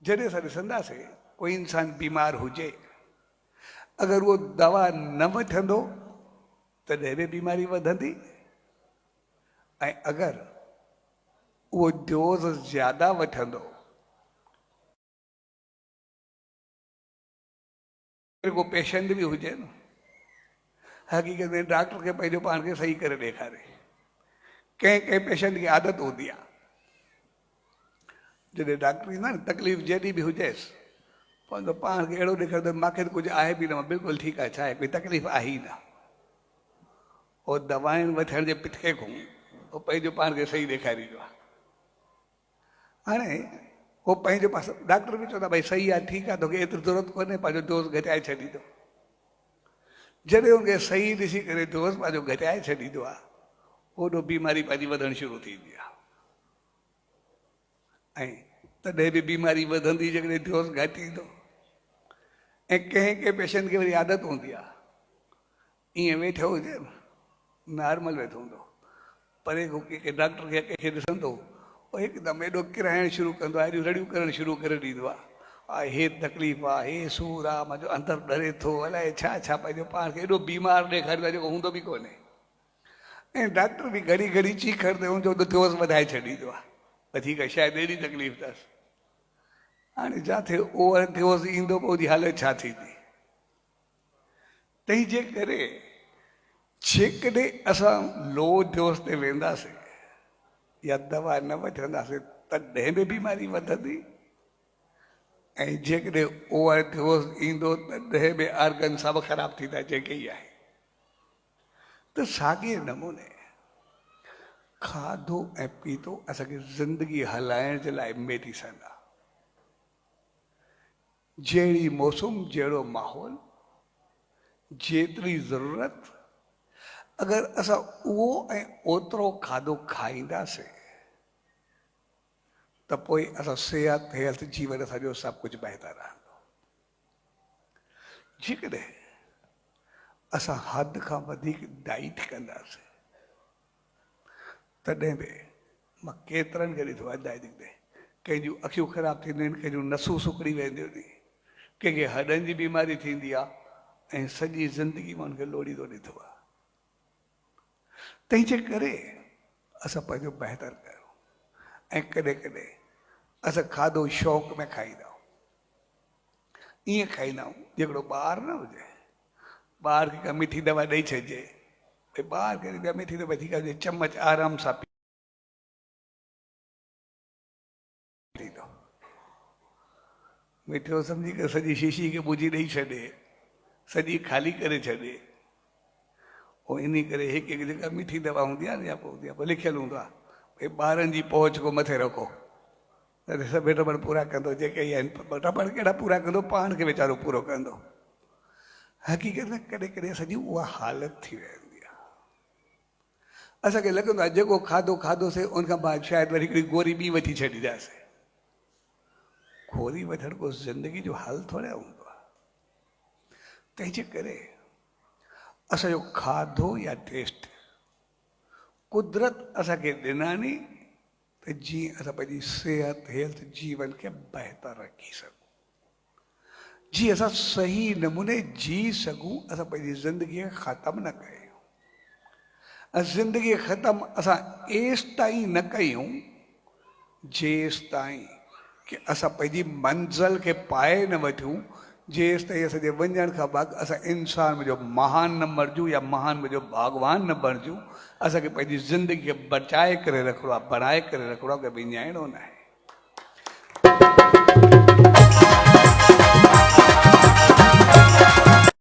जॾहिं असां ॾिसंदासीं कोई इंसान बीमार हुजे, अगर वो दवा न वठंदो तॾहिं बि बीमारी वधंदी, ऐं अगर वो डोज ज्यादा वठंदो को पेशेंट भी हुजे न, हकीकत में डॉक्टर के पंहिंजो पाण खे सही करे ॾेखारे। कंहिं पेशेंट की आदत हूंदी आहे, जॾहिं डॉक्टर ईंदो आहे न, तकलीफ़ जॾहिं बि हुजेसि पंहिंजो पाण खे अहिड़ो ॾेखारींदो मूंखे त कुझु आहे बि न, बिल्कुलु ठीकु आहे, छा आहे, कोई तकलीफ़ आहे ई न। उहो दवाऊं वठण जे पिठे खां उहो पंहिंजो पाण खे सही ॾेखारींदो आहे। हाणे उहो पंहिंजो पास डॉक्टर बि चवंदा भई सही आहे, ठीकु आहे, तोखे एतिरी ज़रूरत कोन्हे, पंहिंजो डोज़ घटाए छॾींदो। जॾहिं हुनखे सही ॾिसी करे डोज़ पंहिंजो घटाए छॾींदो आहे, ओॾो बीमारी पंहिंजी वधणु शुरू थींदी आहे। ऐं तॾहिं बि बीमारी वधंदी जॾहिं डोज़ घटि ईंदो। ऐं कंहिं पेशेंट खे वरी आदत हूंदी आहे, ईअं वेठो हुजे न, नॉर्मल वेठो हूंदो, परे खां कंहिंखे डॉक्टर खे कंहिंखे ॾिसंदो, उहो हिकदमि एॾो किराइणु शुरू कंदो आहे, एॾियूं रड़ियूं करणु शुरू करे ॾींदो आहे, हे तकलीफ़ आहे, हे सूरु आहे, मुंहिंजो अंदरि डरे थो, अलाए छा छा, पंहिंजो पाण खे एॾो बीमार ॾेखारींदो आहे जेको हूंदो बि कोन्हे। ऐं डॉक्टर बि घड़ी घड़ी चीख करंदे हुनजो डोज़ वधाए छॾींदो आहे, त ठीकु आहे, शायदि एॾी तकलीफ़ अथसि। हाणे जिथे ओवर डोज़ ईंदो पोइ जी हालत छा थींदी। तंहिंजे करे जेकॾहिं असां लो डोज़ ते वेंदासीं या दवा न वठंदासीं तॾहिं बि बीमारी वधंदी, ऐं जेकॾहिं ओवर डोज़ ईंदो तॾहिं बि ऑर्गन सभु ख़राब थींदा जेके ई आहे। त साॻिए नमूने खाधो ऐं पीतो असांखे ज़िंदगी हलाइण जे लाइ मेडिसन आहे। जहिड़ी मौसम, जहिड़ो माहौल, जेतिरी ज़रूरत, अगर असां उहो ऐं ओतिरो खाधो खाईंदासीं त पोइ असां सिहत, हेल्थ, जीवन असांजो सभु कुझु बहितर रहंदो। जेकॾहिं असां हद खां वधीक डाइट कंदासीं तॾहिं बि मां केतिरनि खे ॾिठो आहे डाइट ते कंहिंजूं अखियूं ख़राब थींदियूं आहिनि, कंहिंजूं नसूं सुकड़ी वेंदियूं आहिनि, कंहिंखे हॾनि जी बीमारी थींदी आहे, ऐं सॼी ज़िंदगी मां हुनखे लोड़ींदो ॾिठो आहे। तंहिंजे करे असां पंहिंजो बहितर कयूं, ऐं कॾहिं कॾहिं असां खाधो शौक़ में खाईंदा आहियूं। ईअं खाईंदा आहियूं हिकिड़ो ॿार न हुजे, ॿार खे का मिठी दवा ॾेई छॾिजे, भई ॿार खे मिठी दवा ठीकु आहे, चमच आराम सां पींदो, मिठो सम्झी करे सॼी शीशी खे ॿुझी ॾेई छॾे, सॼी ख़ाली करे छॾे। पोइ इन करे हिकु हिकु जेका मिठी दवा हूंदी आहे न, या पोइ लिखियलु हूंदो आहे भई ॿारनि जी पहुच को मथे रखो, त सभु टबर पूरा कंदो, जेके ई आहिनि टबर कहिड़ा पूरा कंदो, पाण खे वीचारो पूरो कंदो। हक़ीक़त में कॾहिं कॾहिं असांजी उहा हालत थी वेंदी आहे, असांखे लॻंदो आहे जेको खाधो खाधोसीं उनखां बाद शायदि वरी हिकिड़ी गोरी ॿी वठी छॾींदासीं। गोरी वठण को ज़िंदगी जो हल थोरे हूंदो आहे। तंहिंजे करे असांजो खाधो या टेस्ट कुदरत असांखे ॾिनानी त जीअं असां पंहिंजी सिहत, हेल्थ, जीवन खे बहितर रखी सघूं, जीअं असां सही नमूने जी सघूं, असां पंहिंजी ज़िंदगीअ खे ख़तमु न कयूं। ज़िंदगी ख़तमु असां एसि ताईं न कयूं जेसि ताईं कि असां पंहिंजी मंज़िल खे पाए न वठूं, जेसि ताईं असांजे वञण खां बाद असां इंसान मुंहिंजो महान न मरिजूं या महान मुंहिंजो भॻवान न बणिजूं। असांखे पंहिंजी ज़िंदगी खे बचाए करे रखिणो आहे, बणाए करे रखिणो आहे, कि विञाइणो न आहे।